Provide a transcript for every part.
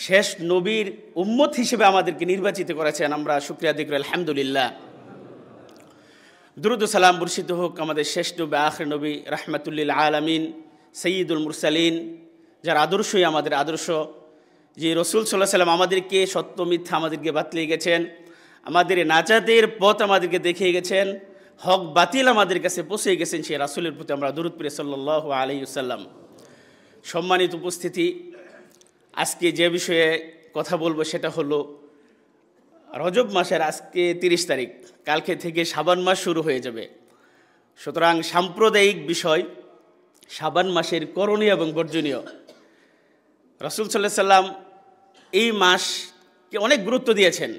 শেষ নবীর উম্মত হিসেবে আমাদেরকে নির্বাচিত করেছেন। আমরা শুকরিয়া আদায় করি আলহামদুলিল্লাহ। দুরুদ ও সালাম বর্ষিত হোক আমাদের শেষ নবী, আখির নবী, রাহমাতুল আলামিন, সৈয়দুল মুরসালিন, যার আদর্শই আমাদের আদর্শ, যে রসুল সাল্লাল্লাহু আলাইহি ওয়াসাল্লাম আমাদেরকে সত্য মিথ্যা আমাদেরকে বাতলিয়ে গেছেন, আমাদের নাজাতের পথ আমাদেরকে দেখিয়ে গেছেন, হক বাতিল আমাদের কাছে পৌঁছে গেছেন। সেই রাসূলের প্রতি আমরা দরুদ পড়ি সাল্লাল্লাহু আলাইহি ওয়াসাল্লাম। সম্মানিত উপস্থিতি, আজকে যে বিষয়ে কথা বলবো সেটা হলো রজব মাসের আজকে 30 তারিখ, কালকে থেকে শাবান মাস শুরু হয়ে যাবে। সুতরাং সাম্প্রদায়িক বিষয় শাবান মাসের করণীয় এবং বর্জনীয়। রাসূল সাল্লাল্লাহু আলাইহি ওয়াসাল্লাম এই মাসকে অনেক গুরুত্ব দিয়েছেন।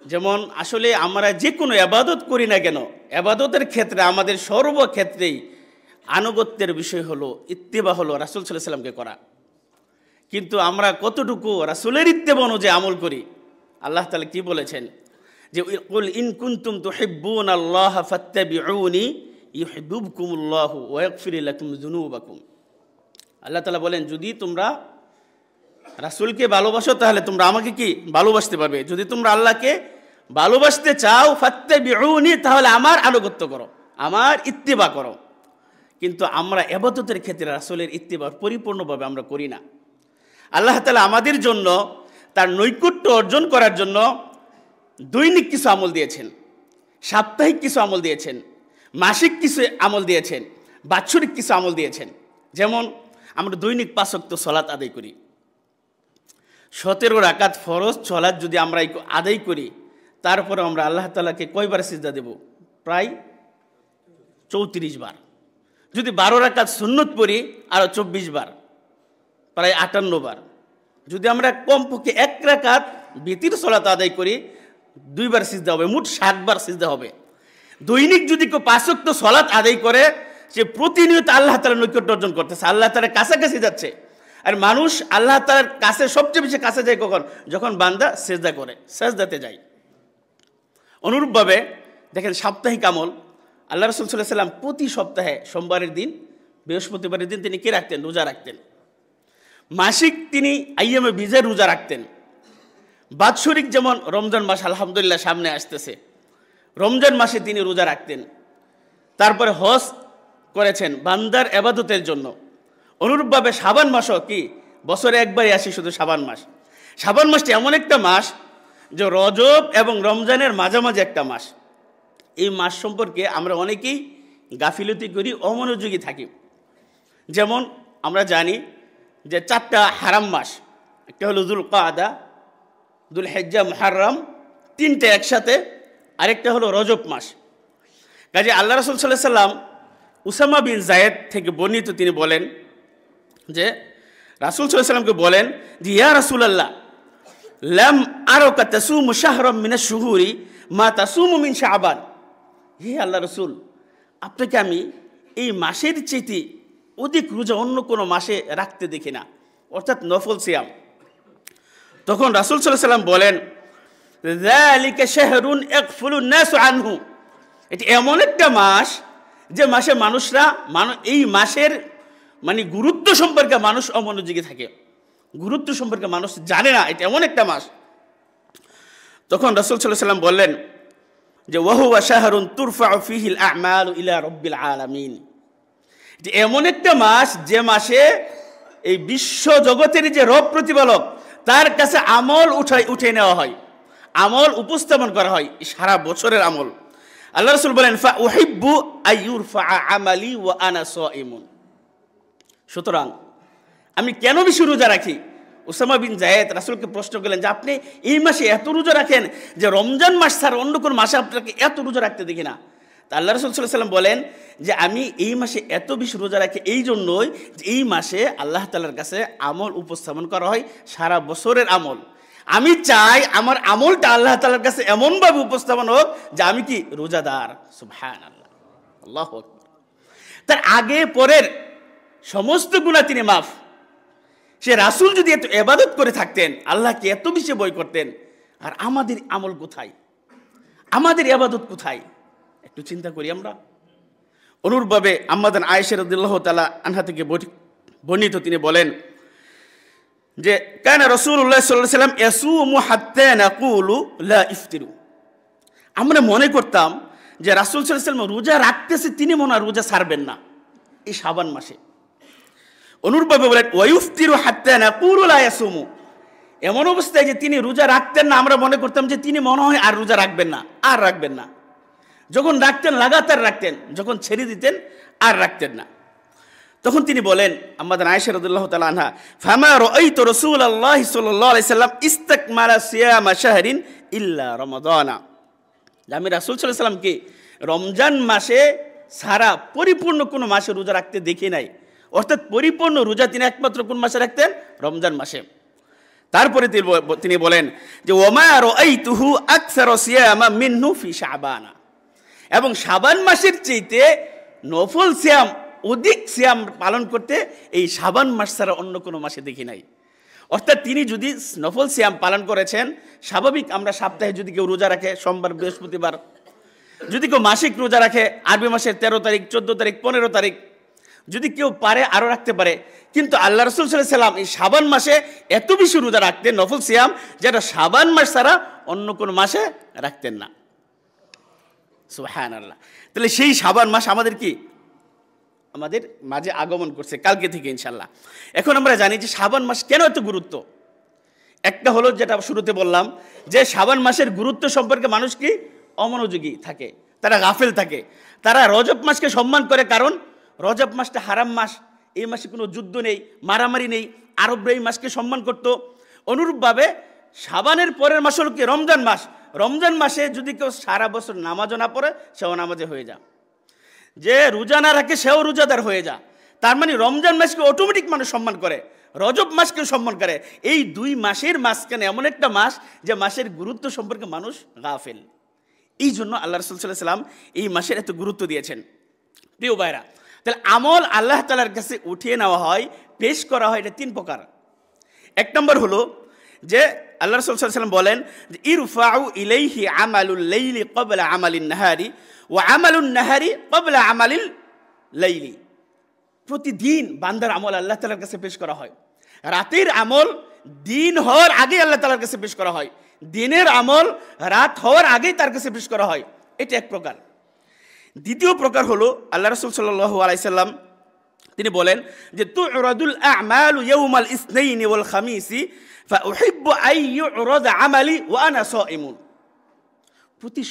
যেমন আসলে আমরা যে কোনো ইবাদত করি না কেন, ইবাদতের ক্ষেত্রে আমাদের সর্বক্ষেত্রেই আনুগত্যের বিষয় হলো, ইত্তেবা হলো রাসূল সাল্লাল্লাহু আলাইহি ওয়াসাল্লামকে করা। কিন্তু আমরা কতটুকু রাসূলের ইত্তেবা অনুযায়ী আমল করি? আল্লাহ তাআলা কি বলেছেন যে কুল ইন কুনতুম তুহিব্বুনাল্লাহা ফাত্তাবিউনি ইউহিব্বুকুমুল্লাহু ওয়া ইয়াগফির লাকুম যুনুবাকুম। আল্লাহ তাআলা বলেন, যদি তোমরা রাসূলকে ভালোবাসো তাহলে তোমরা আমাকে কি ভালোবাসতে পারবে। যদি তোমরা আল্লাহকে ভালোবাসতে চাও, ফাত্তাবিউনি, তাহলে আমার আনুগত্য করো, আমার ইত্তেবা করো। কিন্তু আমরা ইবাদতের ক্ষেত্রে রাসূলের ইত্তেবা পরিপূর্ণভাবে আমরা করি না। আল্লাহ তাআলা আমাদের জন্য তার নৈকট্য অর্জন করার জন্য দৈনিক কিছু আমল দিয়েছেন, সাপ্তাহিক কিছু আমল দিয়েছেন, মাসিক কিছু আমল দিয়েছেন, বাৎসরিক কিছু আমল দিয়েছেন। যেমন আমরা দৈনিক 5 ওয়াক্ত সালাত আদায় করি। 17 রাকাত ফরজ সালাত যদি আমরা আদায় করি, তারপরে আমরা আল্লাহ তাআলাকে কয়বার সিজদা দেব? প্রায় 34 বার। যদি 12 রাকাত সুন্নত পড়ি, আরও 24 বার, প্রায় 58 বার। যদি আমরা কমপক্ষে 1 রাকাত বিতির সালাত আদায় করি, 2 বার সিজদা হবে, মোট 60 বার সিজদা হবে। দৈনিক যদি কেউ 5 ওয়াক্ত সালাত আদায় করে, সে প্রতিনিয়ত আল্লাহ তাআলার নৈকট্য অর্জন করতেছে, আল্লাহ তাআলার কাছাকাছি যাচ্ছে। আর মানুষ আল্লাহ তাআলার কাছে সবচেয়ে বেশি কাছে যায় কখন? যখন বান্দা সিজদা করে, সাজদাতে যায়। অনুরূপভাবে দেখেন সাপ্তাহিক আমল, আল্লাহ রাসূল সাল্লাল্লাহু আলাইহি ওয়াসাল্লাম প্রতি সপ্তাহে সোমবারের দিন, বৃহস্পতিবারের দিন তিনি কি রাখতেন? রোজা রাখতেন। মাসিক তিনি আইয়ামে বিজের রোজা রাখতেন। বাৎসরিক যেমন রমজান মাস আলহামদুলিল্লাহ সামনে আসতেছে, রমজান মাসে তিনি রোজা রাখতেন। তারপরে হজ করেছেন বান্দার ইবাদতের জন্য। অনুরূপভাবে শাবান মাসও কি বছরে একবারই আসে, শুধু শাবান মাস। শাবান মাসটি এমন একটা মাস যে রজব এবং রমজানের মাঝামাঝি একটা মাস। এই মাস সম্পর্কে আমরা অনেকেই গাফিলতি করি, অমনোযোগী থাকি। যেমন আমরা জানি যে 4টা হারাম মাস, একটা হলো যুলকাদা, যুলহিজ্জা, মুহররম, 3টে একসাথে, আরেকটা হলো রজব মাস। কাজে আল্লাহ রাসূল সাল্লাল্লাহু আলাইহি ওয়াসাল্লাম উসামা বিন যায়েদ থেকে বর্ণিত, তিনি বলেন যে রাসূল সাল্লাল্লাহু আলাইহি ওয়াসাল্লামকে বলেন যে ইয়া রাসূলুল্লাহ, লাম আরাকা তাসুমু শাহরাম মিনাশ শুহুরি মা তাসুমু মিন শাবান। হে আল্লাহ রাসূল, আপনাকে আমি এই মাসের চেয়ে অধিক রোজা অন্য কোনো মাসে রাখতে দেখি না, অর্থাৎ নফল সিয়াম। তখন রাসূল সাল্লাল্লাহু আলাইহি ওয়াসাল্লাম বলেন, যালিকা শাহরুন ইয়াগফুলুন নাসু আনহু। এটি এমন একটা মাস যে মাসে মানুষরা এই মাসের গুরুত্ব সম্পর্কে মানুষ অমনোযোগী থাকে, গুরুত্ব সম্পর্কে মানুষ জানে না, এটা এমন একটা মাস। তখন রাসূল সাল্লাল্লাহু আলাইহি ওয়াসাল্লাম বললেন যে ওয়াহুয়া শাহরুন তুরফাউ ফীহিল আমালু ইলা রাব্বিল আলামিন। যে এমন একটা মাস যে মাসে এই বিশ্ব জগতের যে রব প্রতিপালক, তার কাছে আমল উঠে নেওয়া হয়, আমল উপস্থাপন করা হয়, সারা বছরের আমল। আল্লাহ রাসূল বলেন ফা উহিব্বু আইয়ুরফা আমালি ওয়া আনা সাইমুন। সুতরাং আমি কেন বেশি রোজা রাখি? উসামা বিন যায়েদ রাসূলকে প্রশ্ন করলেন যে আপনি এই মাসে এত রোজা রাখেন যে রমজান মাস ছাড়া অন্য কোন মাসে আপনাকে এত রোজা রাখতে দেখি না। তা আল্লাহ রাসূল সাল্লাল্লাহু আলাইহি ওয়াসাল্লাম বলেন যে আমি এই মাসে এত বেশি রোজা রাখি এই জন্যই যে এই মাসে আল্লাহ তাআলার কাছে আমল উপস্থাপন করা হয়, সারা বছরের আমল। আমি চাই আমার আমলটা আল্লাহ তাআলার কাছে এমনভাবে উপস্থাপন হোক যে আমি কি রোজাদার। সুবহানাল্লাহ, আল্লাহু আকবার। তার আগে পরের সমস্ত গুনাহ তিনি মাফ। সে রাসূল যদি এত ইবাদত করে থাকতেন, আল্লাহকে এত বেশি ভয় করতেন, আর আমাদের আমল কোথায়, আমাদের ইবাদত কোথায়? একটু চিন্তা করি আমরা। অনুরূপভাবে আম্মা জান আয়েশা রাদিয়াল্লাহু তাআলা আনহা থেকে বর্ণিত, তিনি বলেন যে কানা রাসূলুল্লাহ সাল্লাল্লাহু আলাইহি ওয়াসাল্লাম ইয়াসুমু হাত্তা নাকুলু লা ইফতিরু। আমরা মনে করতাম যে রাসূল সাল্লাল্লাহু আলাইহি ওয়াসাল্লাম রোজা রাখতেছে, তিনি মনে হয় রোজা ছাড়বেন না এই শাবান মাসে। অনুরূপভাবে বলেন ওয়াইফতিরু হাত্তা নাকুলু লা ইয়াসুমু, এমন অবস্থায় যে তিনি রোজা রাখতেন না, আমরা মনে করতাম যে তিনি মনে হয় আর রোজা রাখবেন না, আর রাখবেন না। যখন রাখতেন লাগাতার রাখতেন, যখন ছেড়ে দিতেন আর রাখতেন না। তখন তিনি বলেন, আমাদের আয়েশা রাদিয়াল্লাহু তাআলা আনহা, ফামা রাআইতু রাসূলুল্লাহি সাল্লাল্লাহু আলাইহি সাল্লাম ইসতাকমালা সিয়ামা শাহরিন ইল্লা রমাদানা, আমি রাসূল সাল্লাল্লাহু আলাইহি সাল্লামকে রমজান মাসে সারা পরিপূর্ণ কোনো মাসে রোজা রাখতে দেখি নাই। অর্থাৎ পরিপূর্ণ রোজা তিনি একমাত্র কোন মাসে রাখতেন? রমজান মাসে। তারপরে তিনি বলেন যে ওমা রাআইতুহু আকসারা সিয়ামা মিনহু ফি শাবানা, এবং শাবান মাসের চাইতে নফল সিয়াম, অধিক সিয়াম পালন করতে এই শাবান মাস ছাড়া অন্য কোনো মাসে দেখি নাই। অর্থাৎ তিনি যদি নফল সিয়াম পালন করেছেন, স্বাভাবিক আমরা সপ্তাহে যদি কেউ রোজা রাখে সোমবার বৃহস্পতিবার, যদি কেউ মাসিক রোজা রাখে আরবি মাসের 13 তারিখ 14 তারিখ 15 তারিখ, যদি কেউ পারে আরও রাখতে পারে। কিন্তু আল্লাহ রাসূল সাল্লাল্লাহু আলাইহি সাল্লাম এই শাবান মাসে এত বেশি রোজা রাখতেন নফল সিয়াম, যেটা শাবান মাস ছাড়া অন্য কোনো মাসে রাখতেন না। সুবহানাল্লাহ। তাহলে সেই শাবান মাস আমাদের কি আমাদের মাঝে আগমন করছে কালকে থেকে ইনশাল্লাহ। এখন আমরা জানি যে শাবান মাস কেন এত গুরুত্ব। একটা হলো যেটা শুরুতে বললাম যে শাবান মাসের গুরুত্ব সম্পর্কে মানুষ কি অমনোযোগী থাকে, তারা গাফেল থাকে। তারা রজব মাসকে সম্মান করে, কারণ রজব মাসটা হারাম মাস, এই মাসে কোনো যুদ্ধ নেই, মারামারি নেই। আরবরা এই মাসকে সম্মান করত। অনুরূপভাবে শাবানের পরের মাস হলো কি রমজান মাস। রমজান মাসে যদি কেউ সারা বছর নামাজও না পড়ে সেও নামাজে হয়ে যা, যে রোজা না রাখে সেও রোজাদার হয়ে যা। তার মানে রমজান মাসকে অটোমেটিক মানুষ সম্মান করে, রজব মাসকেও সম্মান করে। এই দুই মাসের মাঝখানে এমন একটা মাস যে মাসের গুরুত্ব সম্পর্কে মানুষ গাফেল। এই জন্য আল্লাহ রাসূল সাল্লাল্লাহু আলাইহি সাল্লাম এই মাসের এত গুরুত্ব দিয়েছেন। প্রিয় ভাইরা, তাহলে আমল আল্লাহ তাআলার কাছে উঠিয়ে নেওয়া হয়, পেশ করা হয়, এটা 3 প্রকার। এক নম্বর হলো যে আল্লাহ রাসূল সাল্লাল্লাহু আলাইহি ওয়াসাল্লাম বলেন যে ইরফাউ ইলাইহি আমালুল লাইলি ক্বাবলা আমালিন নাহারি ওয়া আমালুন নাহারি ক্বাবলা আমালিল লাইলি। প্রতিদিন বান্দার আমল আল্লাহ তাআলার কাছে পেশ করা হয়। রাতের আমল দিন হওয়ার আগে আল্লাহ তাআলার কাছে পেশ করা হয়, দিনের আমল রাত হওয়ার আগেই তার কাছে পেশ করা হয়। এটা এক প্রকার। দ্বিতীয় প্রকার হলো আল্লাহ রাসূল সাল্লাল্লাহু আলাইহি সাল্লাম তিনি বলেন যে তু'রাদুল আ'মালু ইয়াউমাল ইসনাইনি ওয়াল খামিসি ফাউহিব্বু আন ইউ'রাদা আমালি ওয়া আনা সাইমুন। প্রতি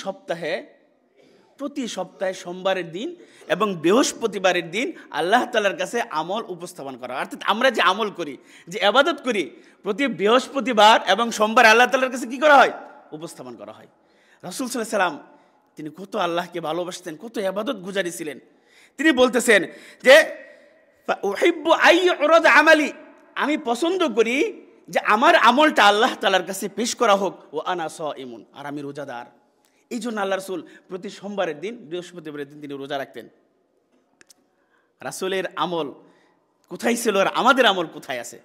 সপ্তাহে সোমবারের দিন এবং বৃহস্পতিবারের দিন আল্লাহ তাআলার কাছে আমল উপস্থাপন করা। অর্থাৎ আমরা যে আমল করি, যে ইবাদত করি, প্রতি বৃহস্পতিবার এবং সোমবার আল্লাহ তাআলার কাছে কি করা হয়? উপস্থাপন করা হয়। রাসূল সাল্লাল্লাহু আলাইহি সাল্লাম তিনি কত আল্লাহকে ভালোবাসতেন, কত ইবাদত গুজারি ছিলেন। তিনি বলতেছেন যে উহিব্বু আন ইউ'রাদা আমালি, আমি পছন্দ করি যে আমার আমলটা আল্লাহ তাআলার কাছে পেশ করা হোক, ওয়া আনা সাইমুন, আর আমি রোজাদার। এই জন্য আল্লাহ রাসূল প্রতি সোমবারের দিন বৃহস্পতিবারের দিন তিনি রোজা রাখতেন। রাসূলের আমল কোথায় ছিল আর আমাদের আমল কোথায় আছে?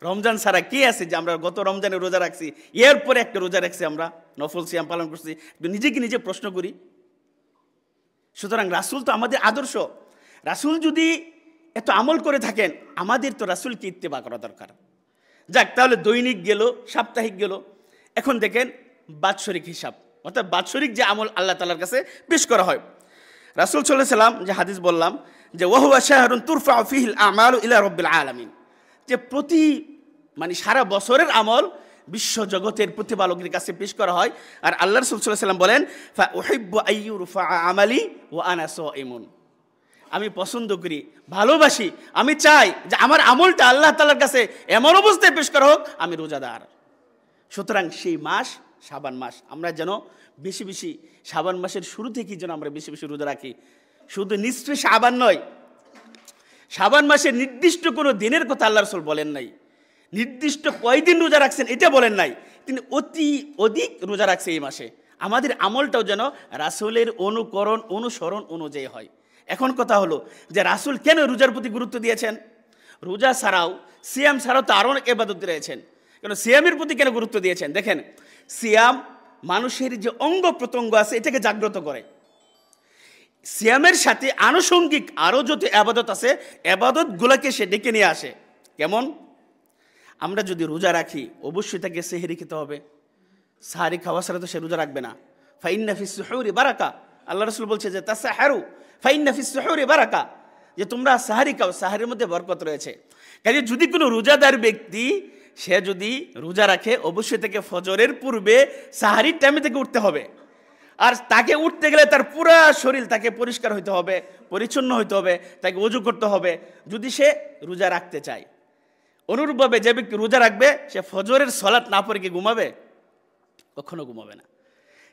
রমজান ছাড়া কে আছে যে আমরা গত রমজানে রোজা রাখছি, এরপরে একটা রোজা রাখছি, আমরা নফল সিয়াম পালন করছি? নিজেকে নিজে প্রশ্ন করি। সুতরাং রাসূল তো আমাদের আদর্শ। রাসূল যদি এত আমল করে থাকেন, আমাদের তো রাসূলকে ইত্তেবা করা দরকার। যাক, তাহলে দৈনিক গেল, সাপ্তাহিক গেল। এখন দেখেন বাৎসরিক হিসাব, অর্থাৎ বাৎসরিক যে আমল আল্লাহ তাআলার কাছে পেশ করা হয়। রাসূল সাল্লাল্লাহু আলাইহি সাল্লাম যে হাদিস বললাম যে ওয়াহুয়া শাহরুন তুরফাউ ফিহিল আমালু ইলা রাব্বিল আলামিন, যে প্রতি সারা বছরের আমল বিশ্ব জগতের প্রতিপালকের কাছে পেশ করা হয়। আর আল্লাহ রাসূল সাল্লাল্লাহু আলাইহি সাল্লাম বলেন ফা উহিব্বু আন ইউরফা আমালি ওয়া আনা সাইমুন, আমি পছন্দ করি, ভালোবাসি, আমি চাই যে আমার আমলটা আল্লাহ তাআলার কাছে এমন অবস্থায় পেশ করা হোক আমি রোজাদার। সুতরাং সেই মাস শাবান মাস, আমরা যেন বেশি বেশি শাবান মাসের শুরু থেকেই যেন আমরা বেশি বেশি রোজা রাখি। শুধু নিঃস্বে শাবান নয়, শাবান মাসের নির্দিষ্ট কোনো দিনের কথা আল্লাহ রাসূল বলেন নাই, নির্দিষ্ট কয়দিন রোজা রাখছেন এটা বলেন নাই, তিনি অতি অধিক রোজা রাখছে এই মাসে। আমাদের আমলটাও যেন রাসূলের অনুসরণ অনুযায়ী হয়। এখন কথা হলো যে রাসূল কেন রোজার প্রতি গুরুত্ব দিয়েছেন? রোজা ছাড়াও, সিয়াম ছাড়াও তো আরও অনেক ইবাদত রয়েছেন, কেন সিয়ামের প্রতি কেন গুরুত্ব দিয়েছেন? দেখেন, সিয়াম মানুষের যে অঙ্গ প্রত্যঙ্গ আছে এটাকে জাগ্রত করে। সিয়ামের সাথে আনুষঙ্গিক আরও যত ইবাদত আছে, ইবাদতগুলোকে সে ডেকে নিয়ে আসে। কেমন? আমরা যদি রোজা রাখি অবশ্যই তাকে সেহরি খেতে হবে। সাহারি খাওয়া ছাড়া তো সে রোজা রাখবে না। ফাইন্না ফিস সুহুরি বারাকা, আল্লাহ রাসূল বলছে যে তাসাহারু ফাইন্না ফিস সুহুরি বারাকা, যে তোমরা সাহারি খাও, সাহারির মধ্যে বরকত রয়েছে। কাজে যদি কোনো রোজাদার ব্যক্তি সে যদি রোজা রাখে অবশ্যই তাকে ফজরের পূর্বে সাহারির টাইমে থেকে উঠতে হবে। আর তাকে উঠতে গেলে তার পুরা শরীর তাকে পরিষ্কার হইতে হবে, পরিচ্ছন্ন হইতে হবে, তাকে ওযু করতে হবে যদি সে রোজা রাখতে চায়। অনুরূপভাবে যে ব্যক্তি রোজা রাখবে সে ফজরের সালাত না পড়ে কি ঘুমাবে? কখনো ঘুমাবে না।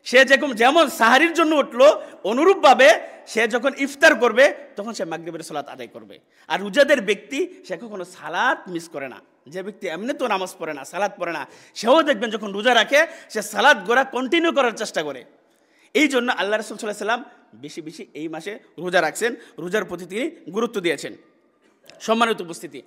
সে যেমন সাহারির জন্য উঠলো, অনুরূপভাবে সে যখন ইফতার করবে তখন সে মাগরিবের সালাত আদায় করবে। আর রোজাদের ব্যক্তি সে কখনো সালাত মিস করে না। যে ব্যক্তি এমনি তো নামাজ পড়ে না, সালাত পড়ে না, সেও দেখবেন যখন রোজা রাখে সে সালাত গোড়া কন্টিনিউ করার চেষ্টা করে। এই জন্য আল্লাহ রাসূল সাল্লাল্লাহু আলাইহি ওয়াসাল্লাম বেশি বেশি এই মাসে রোজা রাখছেন, রোজার প্রতি তিনি গুরুত্ব দিয়েছেন। সম্মানিত উপস্থিতি,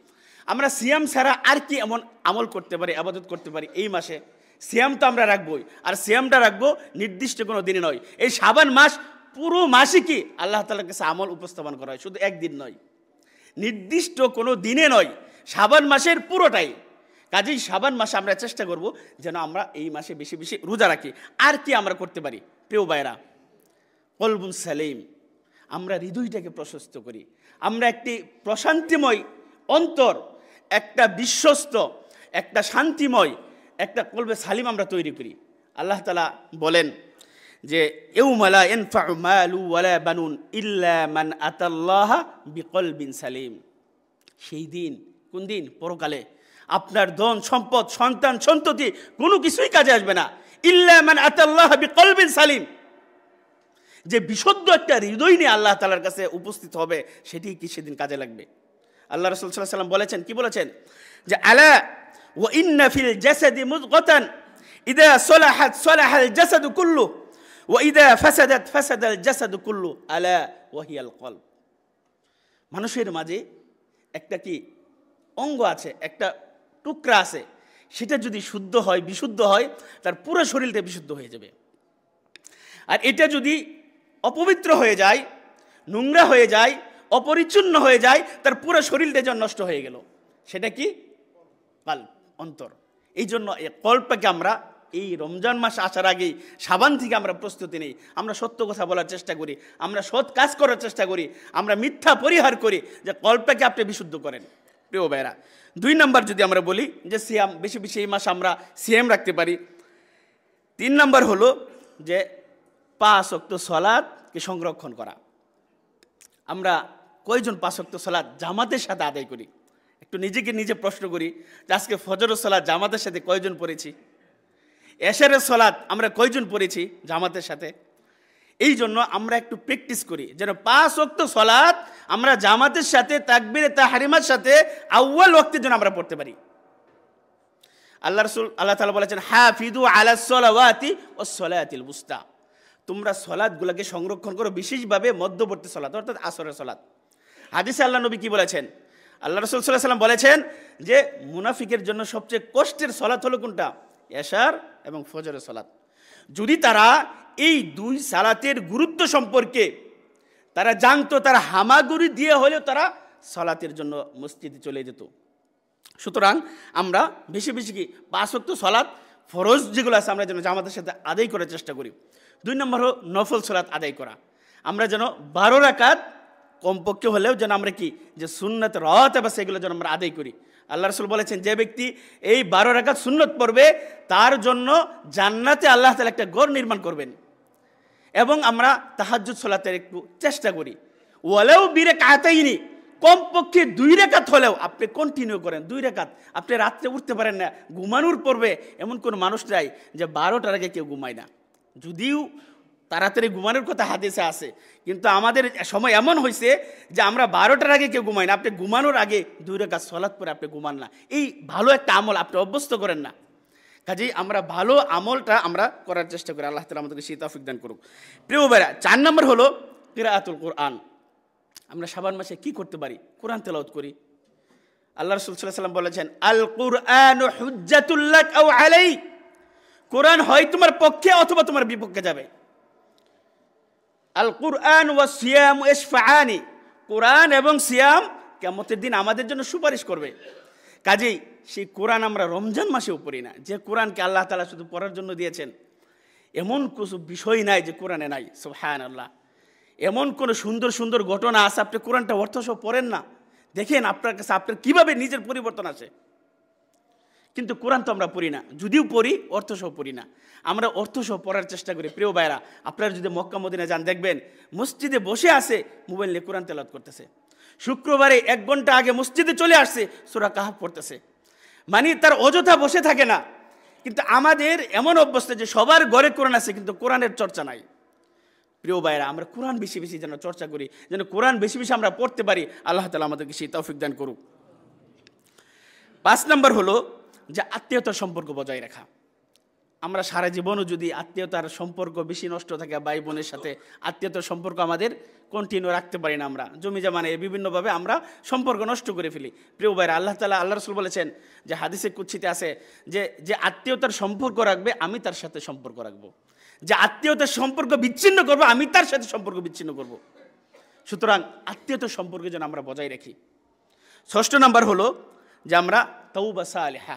আমরা সিয়াম ছাড়া আর কি এমন আমল করতে পারি, ইবাদত করতে পারি এই মাসে? সিয়াম তো আমরা রাখবই, আর সিয়ামটা রাখবো নির্দিষ্ট কোনো দিনে নয়। এই শাবান মাস পুরো মাসে কি আল্লাহ তাআলার কাছে আমল উপস্থাপন করা হয়, শুধু একদিন নয়, নির্দিষ্ট কোনো দিনে নয়, শাবান মাসের পুরোটাই। কাজেই শাবান মাসে আমরা চেষ্টা করব যেন আমরা এই মাসে বেশি বেশি রোজা রাখি। আর কি আমরা করতে পারি? প্রিয় ভাইরা, কলবুন সালিম, আমরা হৃদয়টাকে প্রশস্ত করি, আমরা একটি প্রশান্তিময় অন্তর, একটা বিশ্বস্ত, একটা শান্তিময়, একটা কলবে সালিম আমরা তৈরি করি। আল্লাহ তাআলা বলেন যে ইয়াউমা লা ইয়ানফাউ মালু ওয়ালা বানুন ইল্লা মান আতাল্লাহা বিকলবিন সালিম। সেই দিন, কোন দিন? পরকালে আপনার ধন সম্পদ সন্তান সন্ততি কোনো কিছুই কাজে আসবে না, ইল্লা মান আতাল্লাহা বিকলবিন সালিম। যে বিশুদ্ধ একটা হৃদয় নিয়ে আল্লাহ তাআলার কাছে উপস্থিত হবে সেটি কি সেদিন কাজে লাগবে। আল্লাহ রাসূল সাল্লাল্লাহু আলাইহি ওয়াসাল্লাম বলেছেন, কি বলেছেন? যে আলা ওয়া ইন্না ফিল জাসাদি মুদগাতান ইযা সালাহাত সালাহাল জাসাদু কুল্লু ওয়া ইযা ফাসাদাত ফাসাদাল জাসাদু কুল্লু আলা ওয়া হিয়াল কলব। মানুষের মাঝে একটা কি অঙ্গ আছে, একটা টুকরা আছে, সেটা যদি শুদ্ধ হয়, বিশুদ্ধ হয়, তার পুরো শরীরটা বিশুদ্ধ হয়ে যাবে। আর এটা যদি অপবিত্র হয়ে যায়, নোংরা হয়ে যায়, অপরিচ্ছন্ন হয়ে যায়, তার পুরো শরীরটা যেন নষ্ট হয়ে গেল। সেটা কি? কলব, অন্তর। এই জন্য এই কলবটাকে আমরা এই রমজান মাস আসার আগেই শাবান থেকে আমরা প্রস্তুতি নিই, আমরা সত্য কথা বলার চেষ্টা করি, আমরা সৎ কাজ করার চেষ্টা করি, আমরা মিথ্যা পরিহার করি, যে কলবটাকে আপনি বিশুদ্ধ করেন। প্রিয় ভাইরা, 2 নম্বর যদি আমরা বলি যে সিয়াম, বেশি বেশি এই মাস আমরা সিয়াম রাখতে পারি। 3 নম্বর হলো যে 5 ওয়াক্ত সালাতকে সংরক্ষণ করা। আমরা কয়জন 5 ওয়াক্ত সালাত জামাতের সাথে আদায় করি? একটু নিজেকে নিজে প্রশ্ন করি যে আজকে ফজরের সালাত জামাতের সাথে কয়জন পড়েছি? এশারের সালাত আমরা কয়জন পড়েছি জামাতের সাথে? এই জন্য আমরা একটু প্র্যাকটিস করি যেন 5 ওয়াক্ত সালাত আমরা জামাতের সাথে তাকবীরে তাহরিমার সাথে আউয়াল ওয়াক্তের জন্য আমরা পড়তে পারি। আল্লাহ তাআলা বলেছেন, হাফিযু আলাস সালাওয়াতি ওয়াস সালাতিল বুস্তা, তোমরা সালাতগুলোকে সংরক্ষণ করো, বিশেষভাবে মধ্যবর্তী সালাত অর্থাৎ আসরের সালাত। হাদিসে আল্লাহ নবী কি বলেছেন? আল্লাহ রাসূল সাল্লাল্লাহু আলাইহি ওয়াসাল্লাম বলেছেন যে মুনাফিকের জন্য সবচেয়ে কষ্টের সালাত হলো কোনটা? এশার এবং ফজরের সালাত। যদি তারা এই 2 সালাতের গুরুত্ব সম্পর্কে তারা জানতো, তারা হামাগুড়ি দিয়ে হলেও তারা সালাতের জন্য মসজিদে চলে যেত। সুতরাং আমরা বেশি বেশি কি 5 ওয়াক্ত সালাত ফরজ যেগুলো আছে আমরা যেন জামাতের সাথে আদায় করার চেষ্টা করি। 2 নম্বর হলো নফল সালাত আদায় করা। আমরা যেন 12 রাকাত কমপক্ষে হলেও যেন আমরা কি যে সুন্নত রাওয়াতিব আছে সেগুলো যেন আমরা আদায় করি। আল্লাহ রাসূল বলেছেন, যে ব্যক্তি এই 12 রাকাত সুন্নত পড়বে তার জন্য জান্নাতে আল্লাহ তাআলা একটা ঘর নির্মাণ করবেন। এবং আমরা তাহাজ্জুদ সালাতের একটু চেষ্টা করি, ওয়ালাউ বিরাকাতাইনি, কমপক্ষে 2 রাকাত হলেও আপনি কন্টিনিউ করেন। 2 রাকাত আপনি রাত্রে উঠতে পারেন না, ঘুমানোর পূর্বে এমন কোন মানুষ নাই যে 12টার আগে কেউ ঘুমায় না। যদিও তাড়াতাড়ি ঘুমানোর কথা হাদিসে আছে, কিন্তু আমাদের সময় এমন হয়েছে যে আমরা 12টার আগে কেউ ঘুমাই না। আপনি ঘুমানোর আগে 2 রাকাত সালাত পড়ে আপনি ঘুমান না, এই ভালো একটা আমল আপনি অভ্যস্ত করেন না। কাজেই আমরা ভালো আমলটা আমরা করার চেষ্টা করি। আল্লাহ তাআলা আমাদেরকে সেই তৌফিক দান করুক। প্রিয় ভাইরা, 4 নম্বর হলো কিরাআতুল কোরআন। আমরা শাবান মাসে কি করতে পারি? কোরআন তেলাওয়াত করি। আল্লাহ রাসূল সাল্লাল্লাহু আলাইহি ওয়াসাল্লাম বলেছেন, আল কুরআনু হুজ্জাতুল লাক আও আলাইক, কোরআন হয় তোমার পক্ষে অথবা তোমার বিপক্ষে যাবে। আল কুরআন ওয়াস সিয়াম ইশফাআনি, কোরআন এবং সিয়াম কিয়ামতের দিন আমাদের জন্য সুপারিশ করবে। কাজেই সেই কোরআন আমরা রমজান মাসেও পড়ি না, যে কোরআনকে আল্লাহ তাআলা শুধু পড়ার জন্য দিয়েছেন। এমন কিছু বিষয় নাই যে কোরআনে নাই, সুবহানাল্লাহ। এমন কোনো সুন্দর সুন্দর ঘটনা আছে, আপনি কোরআনটা অর্থসহ পড়েন না, দেখেন আপনার কাছে আপনার কীভাবে নিজের পরিবর্তন আসে। কিন্তু কোরআন তো আমরা পড়ি না, যদিও পড়ি অর্থসহ পড়ি না, আমরা অর্থসহ পড়ার চেষ্টা করি। প্রিয় ভাইরা, আপনারা যদি মক্কা মদিনা যান, দেখবেন মসজিদে বসে আছে, মোবাইল নিয়ে কোরআন তেলাওয়াত করতেছে। শুক্রবারে 1 ঘন্টা আগে মসজিদে চলে আসছে, সূরা কাহফ পড়তেছে। মানে তার অযথা বসে থাকে না। কিন্তু আমাদের এমন অবস্থা যে সবার ঘরে কোরআন আছে, কিন্তু কোরআনের চর্চা নাই। প্রিয় ভাইরা, আমরা কোরআন বেশি বেশি যেন চর্চা করি, যেন কোরআন বেশি বেশি আমরা পড়তে পারি। আল্লাহ তাআলা আমাদেরকে সেই তৌফিক দান করুক। 5 নম্বর হলো যে আত্মীয়তার সম্পর্ক বজায় রাখা। আমরা সারা জীবনও যদি আত্মীয়তার সম্পর্ক বেশি নষ্ট থাকে, ভাই বোনের সাথে আত্মীয়তার সম্পর্ক আমাদের কন্টিনিউ রাখতে পারি না, আমরা জমি জমানে বিভিন্নভাবে আমরা সম্পর্ক নষ্ট করে ফেলি। প্রিয় ভাইরা, আল্লাহ তাআলা, আল্লাহ রাসূল বলেছেন যে হাদিসে কুদসিতে আছে যে আত্মীয়তার সম্পর্ক রাখবে, আমি তার সাথে সম্পর্ক রাখবো। যে আত্মীয়তার সম্পর্ক বিচ্ছিন্ন করবো, আমি তার সাথে সম্পর্ক বিচ্ছিন্ন করব। সুতরাং আত্মীয়তার সম্পর্ক যেন আমরা বজায় রাখি। 6 নম্বর হলো যে আমরা তাওবা সালেহা,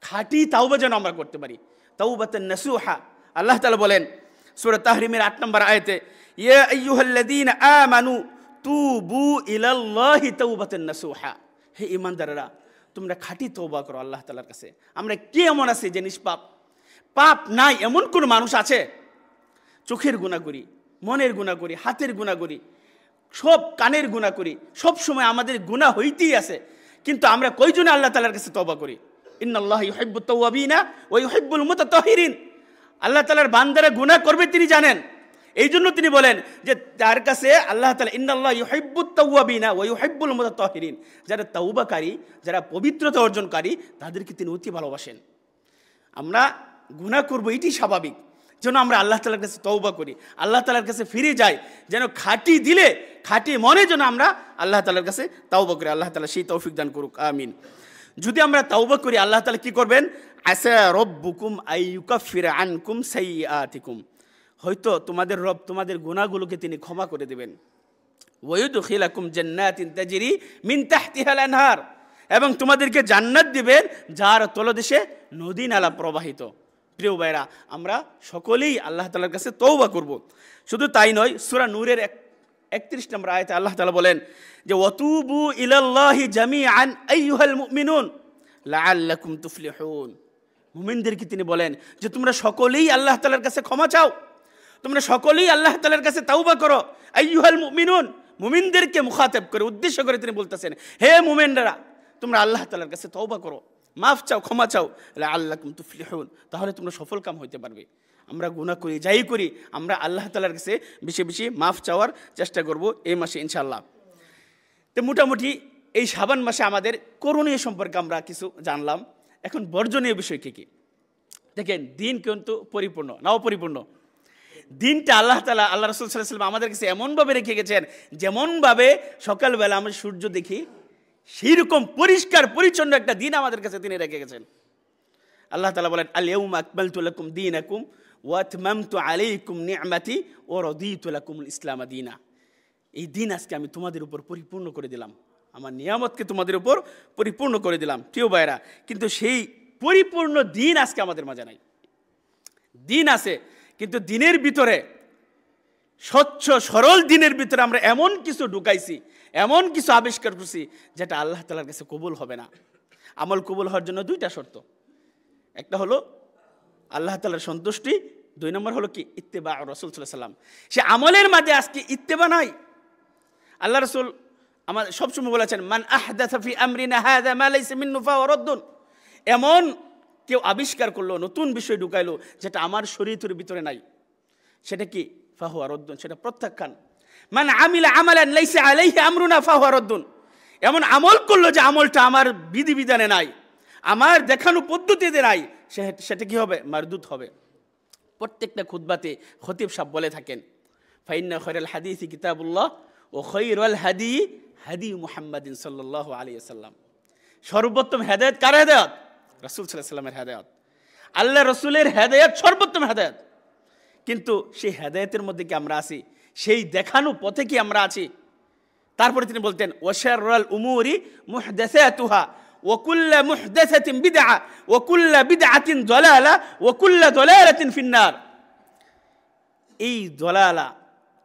খাঁটি তাওবা যেন আমরা করতে পারি, তাওবাতান নাসুহা। আল্লাহ তাআলা বলেন সূরা তাহরিমের 8 নম্বর আয়াতে, ইয়া আইয়ুহাল্লাযীনা আমানু তুবু ইলাল্লাহি তাওবাতান নাসুহা। হে ঈমানদাররা, তোমরা খাঁটি তওবা করো আল্লাহ তাআলার কাছে। আমরা কে এমন আছি যে নিষ্পাপ, পাপ নাই এমন কোন মানুষ আছে? চোখের গুনাহ করি, মনের গুনাহ করি, হাতের গুনাহ করি, সব কানের গুনাহ করি, সব সময় আমাদের গুনাহ হইতেই আছে। কিন্তু আমরা কয়জনে আল্লাহ তাআলার কাছে তওবা করি? ইন্নাল্লাহা ইউহিব্বুত তাওয়াবিনা ওয়া ইউহিব্বুল মুতাতাহহিরিন। আল্লাহ তাআলার বান্দারা গুনাহ করবে তিনি জানেন, এই জন্য তিনি বলেন যে তার কাছে আল্লাহ তাআলা ইন্নাল্লাহা ইউহিব্বুত তাওয়াবিনা ওয়া ইউহিব্বুল মুতাতাহহিরিন, যারা তাওবাকারী, যারা পবিত্রতা অর্জনকারী, তাদেরকে তিনি অতি ভালোবাসেন। আমরা গুনাহ করবো, এটি স্বাভাবিক, যেন আমরা আল্লাহ তাআলার কাছে তওবা করি, আল্লাহ তাআলার কাছে ফিরে যাই, যেন খাঁটি দিলে খাঁটি মনে যেন আমরা আল্লাহ তাআলার কাছে তওবা করি। আল্লাহ তাআলা সেই তৌফিক দান করুক, আমিন। যদি আমরা তওবা করি, আল্লাহ তাআলা কি করবেন? আসা রব্বুকুম আইয়ুকাফিরা আনকুম সাইয়্যাতিকুম, হয়তো তোমাদের রব তোমাদের গুনাহগুলোকে তিনি ক্ষমা করে দেবেন। ওয়ায়ুদখিলাকুম জান্নাতিন তাজরি মিন তাহতিহাল আনহার, এবং তোমাদেরকে জান্নাত দিবেন যার তলদেশে নদী নালা প্রবাহিত। প্রিয় ভাইরা, আমরা সকলেই আল্লাহ তাআলার কাছে তওবা করব। শুধু তাই নয়, সূরা নূরের 31 নম্বর আয়াতে আল্লাহ তাআলা বলেন যে ওয়াতুবু ইলাল্লাহি জামিআন আইয়ুহাল মুমিনুন লাআল্লাকুম তুফলিহুন। মুমিনদেরকে তিনি বলেন যে তোমরা সকলেই আল্লাহ তাআলার কাছে ক্ষমা চাও, তোমরা সকলেই আল্লাহ তাআলার কাছে তওবা করো। আইয়ুহাল মুমিনুন, মুমিনদেরকে মুখাতাব করে উদ্দেশ্য করে তিনি বলতেছেন, হে মুমিনরা, তোমরা আল্লাহ তাআলার কাছে তওবা করো, মাফ চাও, ক্ষমা চাও, লাআল্লাকুম তুফলিহুন, তাহলে তোমরা সফল কাম হইতে পারবে। আমরা গুনাহ করি, যাই করি, আমরা আল্লাহ তাআলার কাছে বেশি বেশি মাফ চাওয়ার চেষ্টা করব এই মাসে ইনশাআল্লাহ। তো মোটামুটি এই শাবান মাসে আমাদের করণীয় সম্পর্কে আমরা কিছু জানলাম। এখন বর্জনীয় বিষয় কী কী? দেখেন, দিন কিন্তু পরিপূর্ণ না অপরিপূর্ণ? দিনটা আল্লাহ তাআলা, আল্লাহ রাসূল সাল্লাল্লাহু আলাইহি ওয়াসাল্লাম আমাদের কাছে এমনভাবে রেখে গেছেন, যেমনভাবে সকালবেলা আমরা সূর্য দেখি, সেই রকম পরিষ্কার পরিচ্ছন্ন একটা দিন আমাদের কাছে তিনি রেখে গেছেন। আল্লাহ তাআলা বলেন, আল ইয়াউমা আকমালতু লাকুম দীনাকুম ওয়া আতমামতু আলাইকুম নি'মাতি ওয়া রাদিতু লাকুমুল ইসলাম দীনা। এই দিন আজকে আমি তোমাদের উপর পরিপূর্ণ করে দিলাম, আমার নিয়ামতকে তোমাদের উপর পরিপূর্ণ করে দিলাম। প্রিয় ভাইরা, কিন্তু সেই পরিপূর্ণ দিন আজকে আমাদের মাঝে নাই। দিন আছে, কিন্তু দিনের ভিতরে, স্বচ্ছ সরল দিনের ভিতরে আমরা এমন কিছু ঢুকাইছি, এমন কিছু আবিষ্কার করছি যেটা আল্লাহ তাআলার কাছে কবুল হবে না। আমল কবুল হওয়ার জন্য 2টা শর্ত, একটা হলো আল্লাহ তাআলার সন্তুষ্টি, 2 নম্বর হলো কি? ইত্তেবা রাসূল সাল্লাল্লাহু আলাইহি ওয়াসাল্লাম। সে আমলের মাঝে আজকে ইত্তেবা নাই। আল্লাহ রাসূল আমাদের সবসময় বলেছেন, মান আহদাসা ফি আমরিনা হাযা মা লাইসা মিন্হু ফাহুয়া রাদ্দুন। এমন কেউ আবিষ্কার করলো, নতুন বিষয় ঢুকাইলো যেটা আমার শরীয়তের ভিতরে নাই, সেটা কি? ফাহুয়া রাদ্দুন, সেটা প্রত্যাখ্যান। মান আমিলা আমালান লাইসা আলাইহি আমরুনা ফাহুয়া রাদ্দুন। এমন আমল করলো যে আমলটা আমার বিধিবিধানে নাই, আমার দেখানো পদ্ধতিতে নাই, সেটা কি হবে? মারদুদ হবে। প্রত্যেকটা খুতবাতে খতিব সাহেব বলে থাকেন, ফাইন্না খায়রাল হাদিসি কিতাবুল্লাহ ও খায়রুল হাদি হাদি মুহাম্মাদিন সাল্লাল্লাহু আলাইহি ওয়াসাল্লাম। সর্বোত্তম হেদায়েত কার হেদায়েত? রাসূল সাল্লাল্লাহু আলাইহি ওয়াসাল্লামের হেদায়েত। আল্লাহ রাসূলের হেদায়েত সর্বোত্তম হেদায়েত। কিন্তু সেই হেদায়েতের মধ্যে কি আমরা আছি? সেই দেখানো পথে কি আমরা আছি? তারপরে তিনি বলতেন, ওয়া শাররুল উমুরি মুহদাসাতুহা ওয়া কুল্লু মুহদাসাতিন বিদআ ওয়া কুল্লু বিদআতিন দালালা ওয়া কুল্লু দালালাতিন ফিন্নার। এই দলালা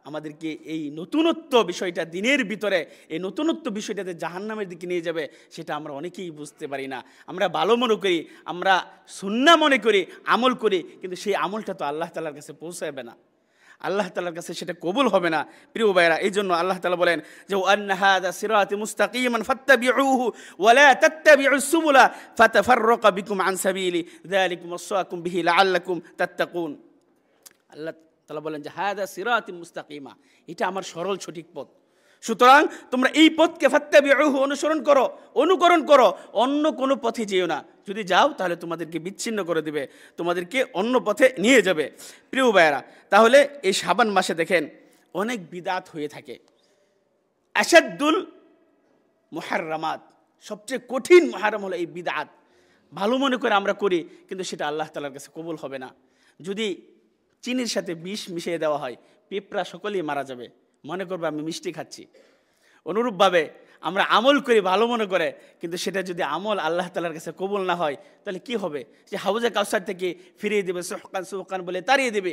আমাদেরকে এই নতুনত্ব বিষয়টা দিনের ভিতরে এই নতুনত্ব বিষয়টাতে জাহান্নামের দিকে নিয়ে যাবে, সেটা আমরা অনেকেই বুঝতে পারি না। আমরা ভালো মনে করি, আমরা সুন্নাহ মনে করি, আমল করি, কিন্তু সেই আমলটা তো আল্লাহ তাআলার কাছে পৌঁছাবে না, আল্লাহ তাআলার কাছে সেটা কবুল হবে না। প্রিয় ভাইরা, এই জন্য আল্লাহ তাআলা বলেন যে আন্না হাযা সিরাতি মুস্তাকিমান ফাত্তাবিউহু ওয়া লা তাত্তাবিউস সুবুলা ফাতাফাররাকা বিকুম আন সাবিলি যালিকুম ওয়াসাকুম বিহি লাআল্লাকুম তাত্তাকুন। আল্লাহ তাআলা বলেন যে হাযা সিরাতি মুস্তাকিমা, এটা আমার সরল সঠিক পথ, সুতরাং তোমরা এই পথকে ফাত্তাবিউহু অনুকরণ করো, অন্য কোনো পথে যেও না। যদি যাও তাহলে তোমাদেরকে বিচ্ছিন্ন করে দিবে, তোমাদেরকে অন্য পথে নিয়ে যাবে। প্রিয় ভাইয়েরা, তাহলে এই শাবান মাসে দেখেন অনেক বিদআত হয়ে থাকে। আশাদ্দুল মুহাররামাত, সবচেয়ে কঠিন মুহাররম হলো এই বিদআত। ভালো মনে করে আমরা করি, কিন্তু সেটা আল্লাহ তাআলার কাছে কবুল হবে না। যদি চিনির সাথে বিষ মিশিয়ে দেওয়া হয়, পিঁপড়া সকলেই মারা যাবে, মনে করবে আমি মিষ্টি খাচ্ছি। অনুরূপভাবে আমরা আমল করি ভালো মনে করে, কিন্তু সেটা যদি আমল আল্লাহ তাআলার কাছে কবুল না হয়, তাহলে কি হবে? যে হাউজে কাউসার থেকে ফিরিয়ে দেবে, সুহকান সুহকান বলে তাড়িয়ে দেবে।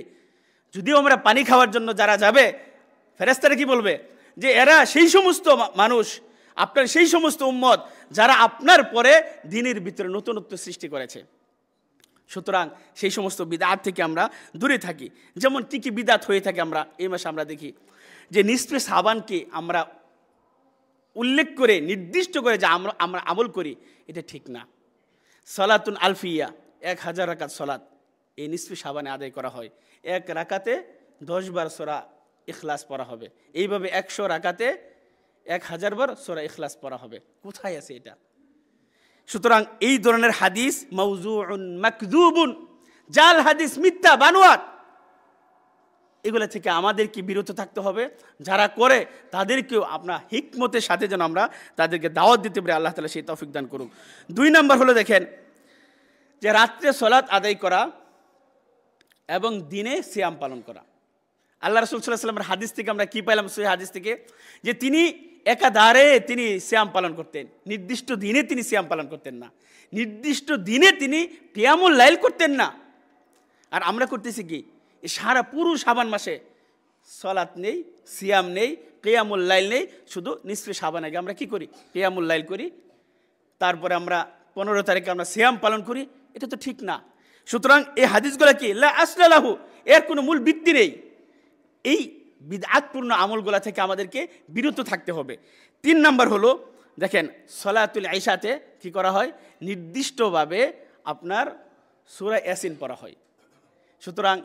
যদিও আমরা পানি খাওয়ার জন্য যারা যাবে, ফেরেশতারা কি বলবে? যে এরা সেই সমস্ত মানুষ, আপনার সেই সমস্ত উম্মত যারা আপনার পরে দ্বীনের ভিতরে নতুনত্ব সৃষ্টি করেছে। সুতরাং সেই সমস্ত বিদআত থেকে আমরা দূরে থাকি। যেমন কি কি বিদআত হয়ে থাকে আমরা এই মাসে আমরা দেখি যে নিসফে শাবানকে আমরা উল্লেখ করে নির্দিষ্ট করে যে আমরা আমল করি, এটা ঠিক না। সালাতুন আলফিয়া, 1000 রাকাত সালাত এই নিসফে শাবানে আদায় করা হয়। এক রাকাতে 10 বার সূরা ইখলাস পড়া হবে। এইভাবে 100 রাকাতে 1000 বার সূরা ইখলাস পড়া হবে। কোথায় আছে এটা? সুতরাং এই ধরনের হাদিস মাউজুউন মাকযুবুন, জাল হাদিস, মিথ্যা বানোয়াট, এগুলো থেকে আমাদেরকে বিরত থাকতে হবে। যারা করে তাদেরকেও আপনার হিকমতের সাথে যেন আমরা তাদেরকে দাওয়াত দিতে পারি। আল্লাহ তাআলা সেই তৌফিক দান করুন। 2 নম্বর হলো দেখেন যে রাত্রে সালাত আদায় করা এবং দিনে সিয়াম পালন করা। আল্লাহ রাসূল সাল্লাল্লাহু আলাইহি ওয়াসাল্লামের হাদিস থেকে আমরা কি পাইলাম? সহিহ হাদিস থেকে যে তিনি একাধারে তিনি সিয়াম পালন করতেন, নির্দিষ্ট দিনে তিনি সিয়াম পালন করতেন না, নির্দিষ্ট দিনে তিনি কিয়ামুল লাইল করতেন না। আর আমরা করতেছি কি? সারা পুরো শাবান মাসে সালাত নেই, সিয়াম নেই, কিয়ামুল লাইল নেই, শুধু নিসফে শাবান আগে আমরা কি করি? কিয়ামুল লাইল করি, তারপরে আমরা 15 তারিখে আমরা সিয়াম পালন করি। এটা তো ঠিক না। সুতরাং এই হাদিসগুলো কি লা আসলা লাহু, এর কোনো মূল ভিত্তি নেই। এই বিদআতপূর্ণ আমলগুলা থেকে আমাদেরকে বিরত থাকতে হবে। 3 নম্বর হলো দেখেন সলাতুল ইশাতে কি করা হয়? নির্দিষ্টভাবে আপনার সূরা ইয়াসিন পড়া হয়। সুতরাং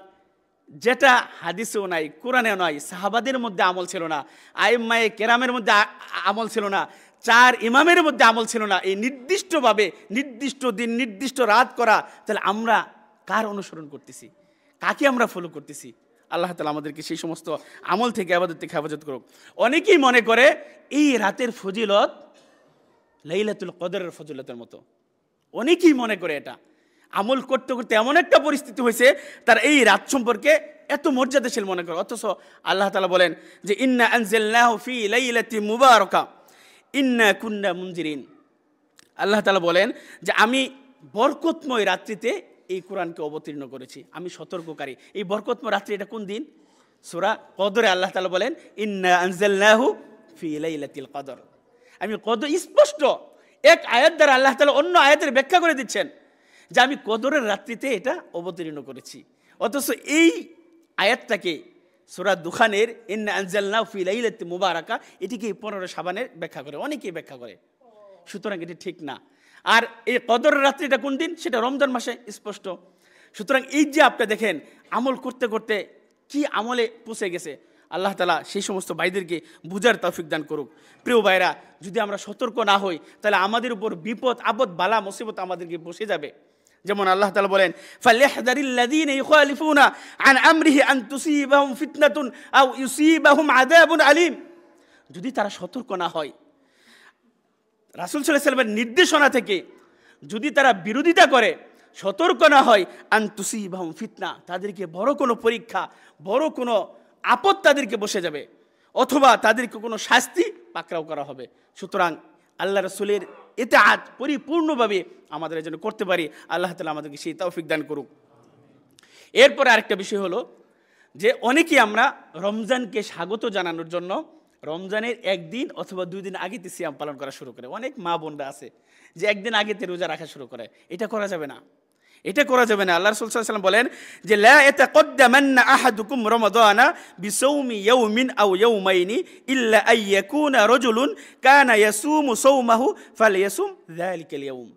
যেটা হাদিসেও নাই, কোরআনেও নাই, সাহাবাদের মধ্যে আমল ছিল না, আইম্মায়ে কেরামের মধ্যে আমল ছিল না, 4 ইমামের মধ্যে আমল ছিল না, এই নির্দিষ্টভাবে নির্দিষ্ট দিন নির্দিষ্ট রাত করা, তাহলে আমরা কার অনুসরণ করতেছি? কাকে আমরা ফলো করতেছি? আল্লাহ তাআলা আমাদেরকে সেই সমস্ত আমল থেকে, ইবাদত থেকে হেফাজত করুক। অনেকেই মনে করে এই রাতের ফজিলত লাইলাতুল কদরের ফজিলতের মতো, অনেকেই মনে করে এটা। আমল করতে করতে এমন একটা পরিস্থিতি হয়েছে তার এই রাত সম্পর্কে এত মর্যাদাশীল মনে করে। অথচ আল্লাহ তাআলা বলেন যে ইন্না আনজালনাহু ফি লাইলাতিন মুবারাকা ইন্না কুন্না মুনজিরিন। আল্লাহ তাআলা বলেন যে আমি বরকতময় রাত্রিতে এই কোরআনকে অবতীর্ণ করেছি, আমি সতর্ককারী। এই বরকতময় রাত্রি এটা কোন দিন? সূরা কদরে আল্লাহ তাআলা বলেন ইন্না আনজালনাহু ফি লাইলাতিল কদর। আমি কদর স্পষ্ট এক আয়াত দ্বারা আল্লাহ তাআলা অন্য আয়াতের ব্যাখ্যা করে দিচ্ছেন যে আমি কদরের রাত্রিতে এটা অবতীর্ণ করেছি। অথচ এই আয়াতটাকে সূরা দুখানের ইন্না আনজালনাহু ফি লাইলাতিন মুবারাকা, এটিকে 15 শাবানের ব্যাখ্যা করে, অনেকেই ব্যাখ্যা করে। সুতরাং এটি ঠিক না। আর এই কদরের রাত্রিটা কোন দিন? সেটা রমজান মাসে স্পষ্ট। সুতরাং এই যে আপনি দেখেন আমল করতে করতে কি আমলে পৌঁছে গেছে, আল্লাহ তাআলা সেই সমস্ত ভাইদেরকে বুঝার তৌফিক দান করুক। প্রিয় ভাইরা, যদি আমরা সতর্ক না হই তাহলে আমাদের উপর বিপদ আপদ বালা মুসিবত আমাদেরকে বসে যাবে। যেমন আল্লাহ তাআলা বলেন ফালিহযারিল্লাযীনা ইউখালিফুনা আন আমরিহি আন তুসিবাহুম ফিতনাতুন আও ইউসিবাহুম আযাবুন আলীম। যদি তারা সতর্ক না হয়, রাসূল সাল্লাল্লাহু আলাইহি ওয়াসাল্লামের নির্দেশনা থেকে যদি তারা বিরোধিতা করে, সতর্ক না হয়, আন তুসিবাহুম ফিতনা, তাদেরকে বড় কোনো পরীক্ষা, বড় কোনো আপদ তাদেরকে বসে যাবে, অথবা তাদেরকে কোনো শাস্তি পাকড়াও করা হবে। সুতরাং আল্লাহ রসুলের ইতাআত পরিপূর্ণভাবে আমাদের যেন করতে পারি। আল্লাহ তাআলা আমাদেরকে সেই তৌফিক দান করুক। এরপরে আরেকটা বিষয় হলো যে অনেকেই আমরা রমজানকে স্বাগত জানানোর জন্য রমজানের একদিন অথবা 2 দিন আগেতে সিয়াম পালন করা শুরু করে। অনেক মা বোনরা আছে যে একদিন আগেতে রোজা রাখা শুরু করে। এটা করা যাবে না, এটা করা যাবে না। আল্লাহ রাসূল সাল্লাল্লাহু আলাইহি ওয়াসাল্লাম বলেন যে লা ইয়াতাকাদ্দামান্না আহাদুকুম রমাদানা বিসাওমি ইয়াওমিন আও ইয়াওমাইনি ইল্লা আইয়াকুনা রাজুলুন কানা ইয়াসুমু সাওমাহু ফালইয়াসুম যালিকাল ইয়াওম।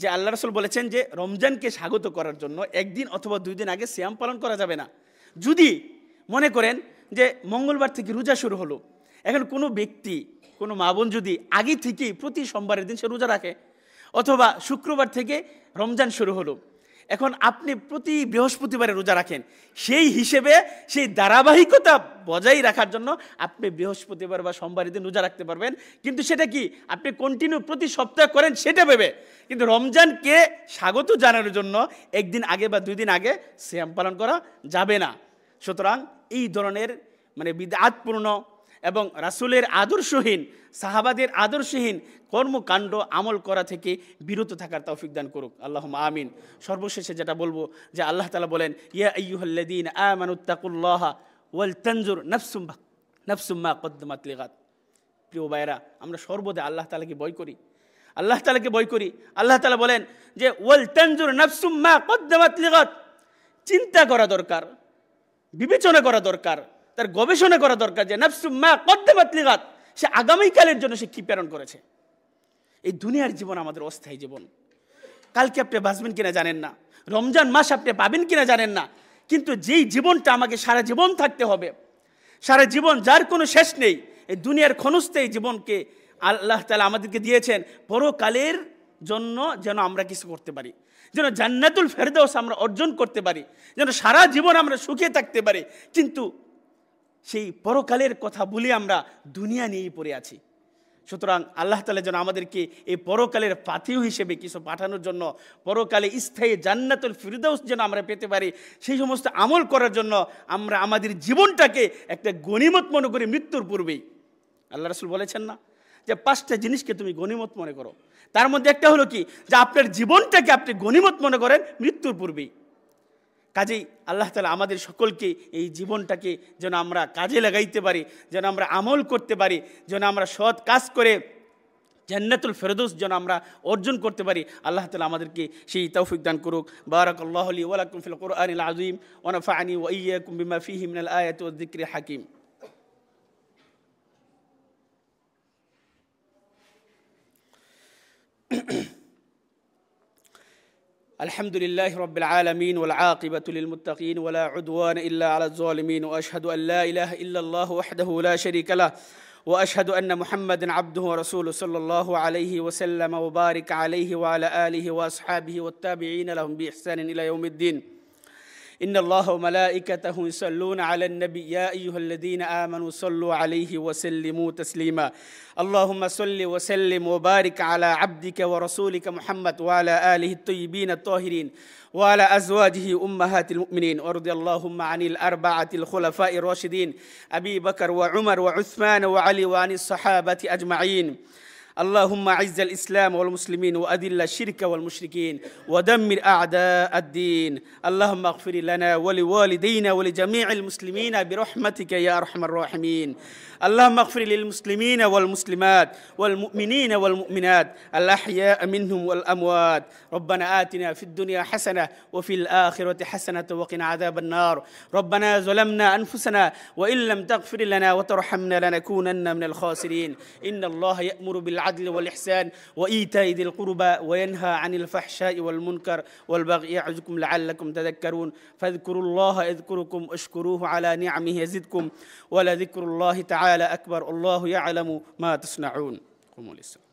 যে আল্লাহ রাসূল বলেছেন যে রমজানকে স্বাগত করার জন্য একদিন অথবা 2 দিন আগে সিয়াম পালন করা যাবে না। যদি মনে করেন যে মঙ্গলবার থেকে রোজা শুরু হলো, এখন কোনো ব্যক্তি কোনো মা বোন যদি আগে থেকেই প্রতি সোমবারের দিন সে রোজা রাখে, অথবা শুক্রবার থেকে রমজান শুরু হলো, এখন আপনি প্রতি বৃহস্পতিবারে রোজা রাখেন, সেই হিসেবে সেই ধারাবাহিকতা বজায় রাখার জন্য আপনি বৃহস্পতিবার বা সোমবারের দিন রোজা রাখতে পারবেন। কিন্তু সেটা কি আপনি কন্টিনিউ প্রতি সপ্তাহ করেন সেটা ভেবে, কিন্তু রমজানকে স্বাগত জানানোর জন্য একদিন আগে বা 2 দিন আগে সিয়াম পালন করা যাবে না। সুতরাং এই ধরনের বিদআতপূর্ণ এবং রাসূলের আদর্শহীন, সাহাবাদের আদর্শহীন কর্মকাণ্ড আমল করা থেকে বিরত থাকার তৌফিক দান করুক, আল্লাহুম্মা আমিন। সর্বশেষে যেটা বলবো যে আল্লাহ তাআলা বলেন ইয়া আইয়ুহাল্লাযীনা আমানুত্তাকুল্লাহা ওয়াল তানজুর নাফসুম মা কদ্দামাত লিগাদ। প্রিয় ভাইরা, আমরা সর্বদা আল্লাহ তাআলাকে ভয় করি, আল্লাহ তাআলাকে ভয় করি। আল্লাহ তাআলা বলেন যে ওয়াল তানজুর নাফসুম মা কদ্দামাত লিগাদ। চিন্তা করা দরকার, বিবেচনা করা দরকার, তার গবেষণা করা দরকার যে নাফসুম মা কদ্দামাত লিগাদ, সে আগামীকালের জন্য সে কি প্রেরণ করেছে। এই দুনিয়ার জীবন আমাদের অস্থায়ী জীবন। কালকে আপনি বাঁচবেন কিনা জানেন না, রমজান মাস আপনি পাবেন কিনা জানেন না, কিন্তু যেই জীবনটা আমাকে সারা জীবন থাকতে হবে, সারা জীবন যার কোনো শেষ নেই, এই দুনিয়ার ক্ষণস্থায়ী জীবনকে আল্লাহ তাআলা আমাদেরকে দিয়েছেন পরকালের জন্য, যেন আমরা কিছু করতে পারি, যেন জান্নাতুল ফেরদাউস আমরা অর্জন করতে পারি, যেন সারা জীবন আমরা সুখে থাকতে পারি। কিন্তু সেই পরকালের কথা বলে আমরা দুনিয়া নিয়েই পড়ে আছি। সুতরাং আল্লাহ তাআলা যেন আমাদেরকে এই পরকালের পাথেয় হিসেবে কিছু পাঠানোর জন্য, পরকালে স্থায়ী জান্নাতুল ফিরদাউস যেন আমরা পেতে পারি, সেই সমস্ত আমল করার জন্য আমরা আমাদের জীবনটাকে একটা গনিমত মনে করি মৃত্যুর পূর্বেই। আল্লাহ রাসূল বলেছেন না যে 5টা জিনিসকে তুমি গনিমত মনে করো, তার মধ্যে একটা হলো কি যে আপনার জীবনটাকে আপনি গনিমত মনে করেন মৃত্যুর পূর্বেই। কাজেই আল্লাহ তাআলা আমাদের সকলকে এই জীবনটাকে যেন আমরা কাজে লাগাইতে পারি, যেন আমরা আমল করতে পারি, যেন আমরা সৎ কাজ করে জান্নাতুল ফেরদাউস যেন আমরা অর্জন করতে পারি। আল্লাহ তাআলা আমাদেরকে সেই তৌফিক দান করুক। বারাকাল্লাহু লি ওয়া লাকুম ফিল কুরআনিল আযীম ওয়া নাফা'নি ওয়া ইয়্যাকুম বিমা ফীহি মিনাল আয়াতি ওয়ায যিকরিল হাকীম। الحمد لله رب العالمين والعاقبة للمتقين ولا عدوان إلا على الظالمين وأشهد أن لا إله إلا الله وحده لا شريك له وأشهد أن محمدًا عبده ورسوله صلى الله عليه وسلم وبارك عليه وعلى آله وأصحابه والتابعين لهم بإحسان إلى يوم الدين. إن الله وملائكته يصلون على النبي يا أيها الذين آمنوا صلوا عليه وسلموا تسليما. اللهم صل وسلم وبارك على عبدك ورسولك محمد وعلى آله الطيبين الطاهرين وعلى أزواجه أمهات المؤمنين. وارض اللهم عن الأربعة الخلفاء الراشدين أبي بكر وعمر وعثمان وعلي وعن الصحابة أجمعين. اللهم أعز الإسلام والمسلمين وأذل الشرك والمشركين ودمر أعداء الدين. اللهم اغفر لنا ولوالدينا ولجميع المسلمين برحمتك يا أرحم الراحمين. اللهم اغفر للمسلمين والمسلمات والمؤمنين والمؤمنات الأحياء منهم والأموات. ربنا آتنا في الدنيا حسنة وفي الآخرة حسنة وقنا عذاب النار. ربنا ظلمنا أنفسنا وإن لم تغفر لنا وترحمنا لنكونن من الخاسرين. إن الله يأمر بالعدل والإحسان وإيتاء ذي القربى وينهى عن الفحشاء والمنكر والبغي يعظكم لعلكم تذكرون. فاذكروا الله يذكركم واشكروه على نعمه يزدكم ولذكر الله تعالى أكبر. الله يعلم ما تصنعون. قوموا للصلاة.